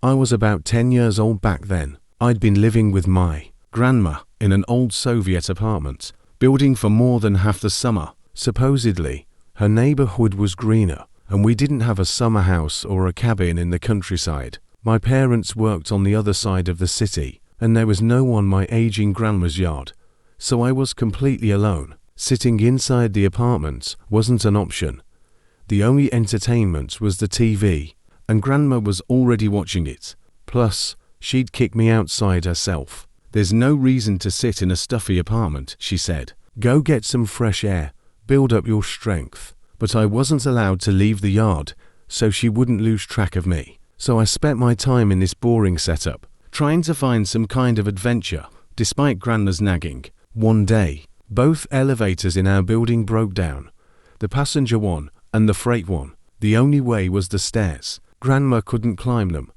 I was about 10 years old back then. I'd been living with my grandma in an old Soviet apartment building for more than half the summer. Supposedly, her neighborhood was greener, and we didn't have a summer house or a cabin in the countryside. My parents worked on the other side of the city, and there was no one my aging grandma's yard, so I was completely alone. Sitting inside the apartment wasn't an option. The only entertainment was the TV, and Grandma was already watching it. Plus, she'd kick me outside herself. "There's no reason to sit in a stuffy apartment," she said. "Go get some fresh air, build up your strength." But I wasn't allowed to leave the yard, so she wouldn't lose track of me. So I spent my time in this boring setup, trying to find some kind of adventure, despite Grandma's nagging. One day, both elevators in our building broke down, the passenger one and the freight one. The only way was the stairs. Grandma couldn't climb them,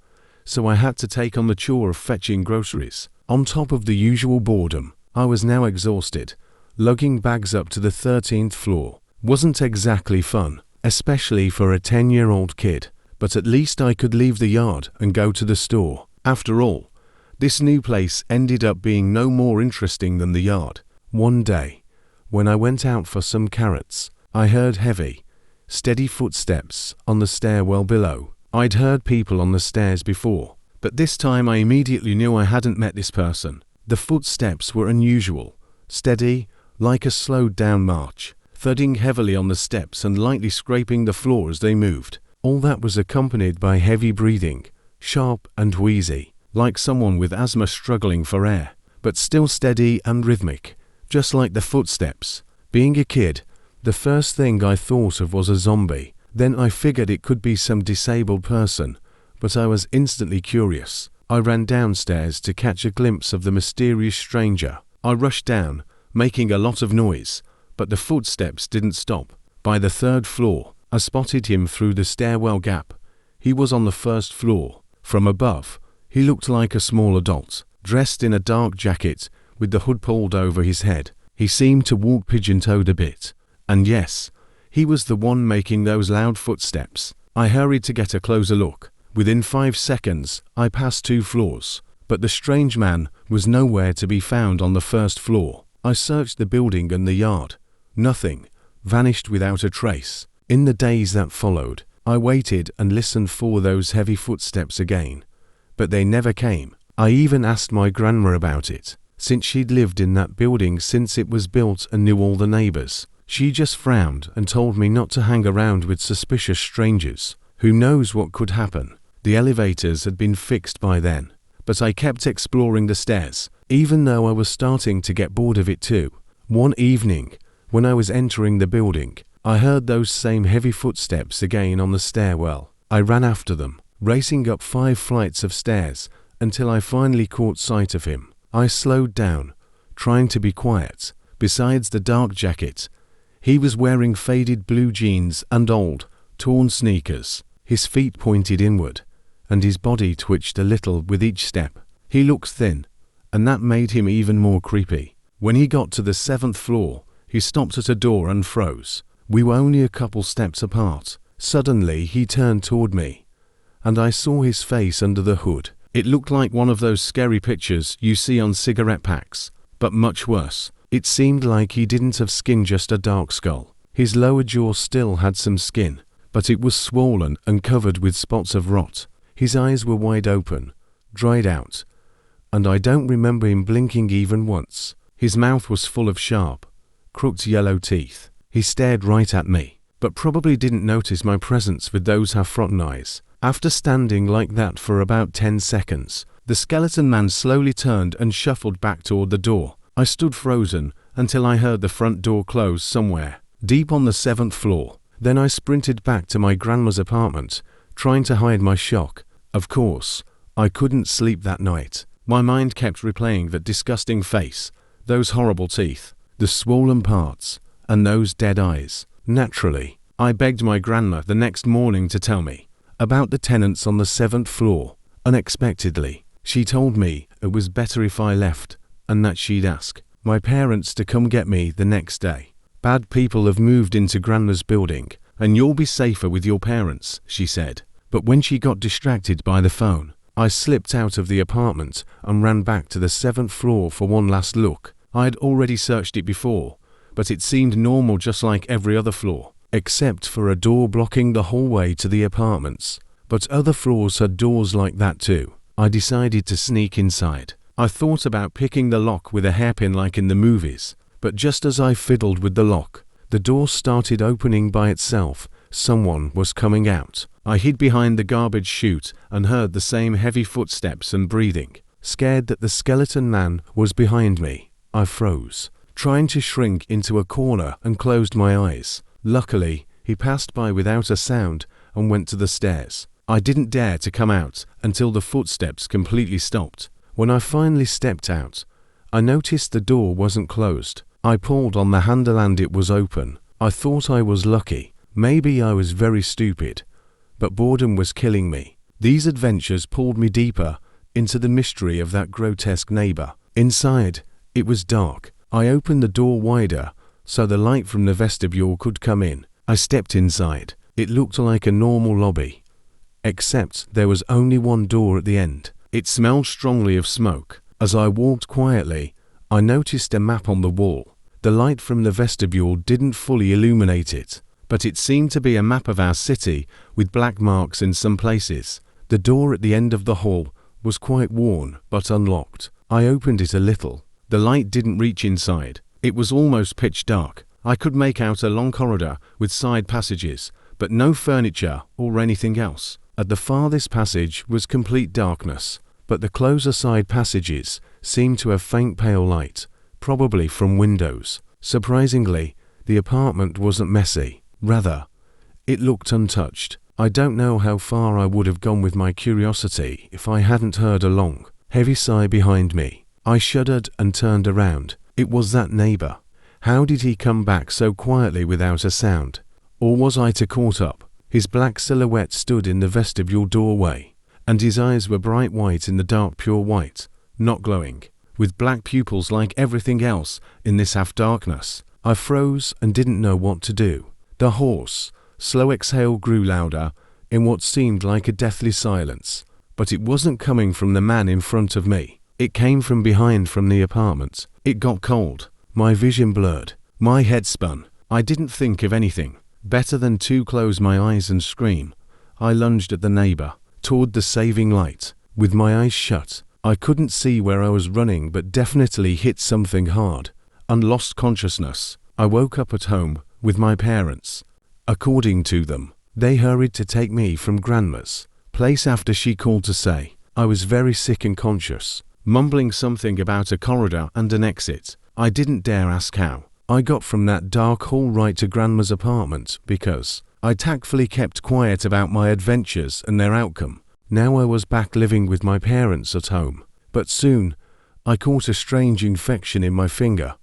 so I had to take on the chore of fetching groceries. On top of the usual boredom, I was now exhausted. Lugging bags up to the 13th floor wasn't exactly fun, especially for a 10-year-old kid, but at least I could leave the yard and go to the store. After all, this new place ended up being no more interesting than the yard. One day, when I went out for some carrots, I heard heavy, steady footsteps on the stairwell below. I'd heard people on the stairs before, but this time I immediately knew I hadn't met this person. The footsteps were unusual, steady, like a slowed-down march, thudding heavily on the steps and lightly scraping the floor as they moved. All that was accompanied by heavy breathing, sharp and wheezy, like someone with asthma struggling for air, but still steady and rhythmic, just like the footsteps. Being a kid, the first thing I thought of was a zombie. Then I figured it could be some disabled person, but I was instantly curious. I ran downstairs to catch a glimpse of the mysterious stranger. I rushed down, making a lot of noise, but the footsteps didn't stop. By the 3rd floor, I spotted him through the stairwell gap. He was on the 1st floor. From above, he looked like a small adult, dressed in a dark jacket with the hood pulled over his head. He seemed to walk pigeon-toed a bit. And yes, he was the one making those loud footsteps. I hurried to get a closer look. Within 5 seconds, I passed 2 floors, but the strange man was nowhere to be found on the 1st floor. I searched the building and the yard. Nothing. Vanished without a trace. In the days that followed, I waited and listened for those heavy footsteps again, but they never came. I even asked my grandma about it, since she'd lived in that building since it was built and knew all the neighbors. She just frowned and told me not to hang around with suspicious strangers. Who knows what could happen? The elevators had been fixed by then, but I kept exploring the stairs, even though I was starting to get bored of it too. One evening, when I was entering the building, I heard those same heavy footsteps again on the stairwell. I ran after them, racing up 5 flights of stairs until I finally caught sight of him. I slowed down, trying to be quiet. Besides the dark jacket, he was wearing faded blue jeans and old, torn sneakers. His feet pointed inward, and his body twitched a little with each step. He looked thin, and that made him even more creepy. When he got to the 7th floor, he stopped at a door and froze. We were only a couple steps apart. Suddenly, he turned toward me, and I saw his face under the hood. It looked like one of those scary pictures you see on cigarette packs, but much worse. It seemed like he didn't have skin, just a dark skull. His lower jaw still had some skin, but it was swollen and covered with spots of rot. His eyes were wide open, dried out, and I don't remember him blinking even once. His mouth was full of sharp, crooked yellow teeth. He stared right at me, but probably didn't notice my presence with those half-rotten eyes. After standing like that for about 10 seconds, the skeleton man slowly turned and shuffled back toward the door. I stood frozen until I heard the front door close somewhere, deep on the 7th floor. Then I sprinted back to my grandma's apartment, trying to hide my shock. Of course, I couldn't sleep that night. My mind kept replaying that disgusting face, those horrible teeth, the swollen parts, and those dead eyes. Naturally, I begged my grandma the next morning to tell me about the tenants on the 7th floor. Unexpectedly, she told me it was better if I left, and that she'd ask my parents to come get me the next day. "Bad people have moved into Grandma's building, and you'll be safer with your parents," she said. But when she got distracted by the phone, I slipped out of the apartment and ran back to the 7th floor for one last look. I had already searched it before, but it seemed normal just like every other floor, except for a door blocking the hallway to the apartments. But other floors had doors like that too. I decided to sneak inside. I thought about picking the lock with a hairpin like in the movies, but just as I fiddled with the lock, the door started opening by itself. Someone was coming out. I hid behind the garbage chute and heard the same heavy footsteps and breathing. Scared that the skeleton man was behind me, I froze, trying to shrink into a corner, and closed my eyes. Luckily, he passed by without a sound and went to the stairs. I didn't dare to come out until the footsteps completely stopped. When I finally stepped out, I noticed the door wasn't closed. I pulled on the handle and it was open. I thought I was lucky. Maybe I was very stupid, but boredom was killing me. These adventures pulled me deeper into the mystery of that grotesque neighbor. Inside, it was dark. I opened the door wider so the light from the vestibule could come in. I stepped inside. It looked like a normal lobby, except there was only one door at the end. It smelled strongly of smoke. As I walked quietly, I noticed a map on the wall. The light from the vestibule didn't fully illuminate it, but it seemed to be a map of our city with black marks in some places. The door at the end of the hall was quite worn but unlocked. I opened it a little. The light didn't reach inside. It was almost pitch dark. I could make out a long corridor with side passages, but no furniture or anything else. At the farthest passage was complete darkness, but the closer side passages seemed to have faint pale light, probably from windows. Surprisingly, the apartment wasn't messy. Rather, it looked untouched. I don't know how far I would have gone with my curiosity if I hadn't heard a long, heavy sigh behind me. I shuddered and turned around. It was that neighbor. How did he come back so quietly without a sound? Or was I too caught up? His black silhouette stood in the vestibule doorway, and his eyes were bright white in the dark pure white, not glowing, with black pupils like everything else in this half-darkness. I froze and didn't know what to do. The hoarse, slow exhale grew louder in what seemed like a deathly silence, but it wasn't coming from the man in front of me. It came from behind, from the apartment. It got cold. My vision blurred. My head spun. I didn't think of anything better than to close my eyes and scream. I lunged at the neighbor, toward the saving light. With my eyes shut, I couldn't see where I was running, but definitely hit something hard and lost consciousness. I woke up at home with my parents. According to them, they hurried to take me from Grandma's place after she called to say I was very sick and conscious, mumbling something about a corridor and an exit. I didn't dare ask how I got from that dark hall right to Grandma's apartment because I tactfully kept quiet about my adventures and their outcome. Now I was back living with my parents at home, but soon I caught a strange infection in my finger.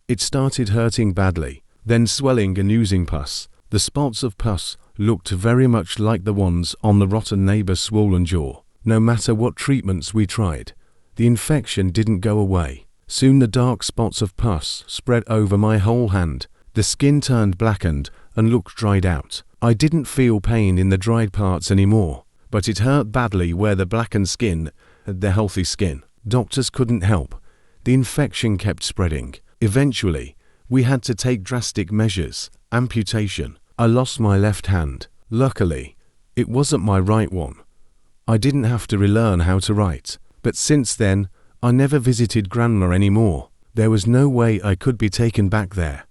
It started hurting badly, then swelling and oozing pus. The spots of pus looked very much like the ones on the rotten neighbor's swollen jaw. No matter what treatments we tried, the infection didn't go away. Soon the dark spots of pus spread over my whole hand. The skin turned blackened and looked dried out. I didn't feel pain in the dried parts anymore, but it hurt badly where the blackened skin had the healthy skin. Doctors couldn't help. The infection kept spreading. Eventually, we had to take drastic measures. Amputation. I lost my left hand. Luckily, it wasn't my right one. I didn't have to relearn how to write. But since then, I never visited Grandma anymore. There was no way I could be taken back there.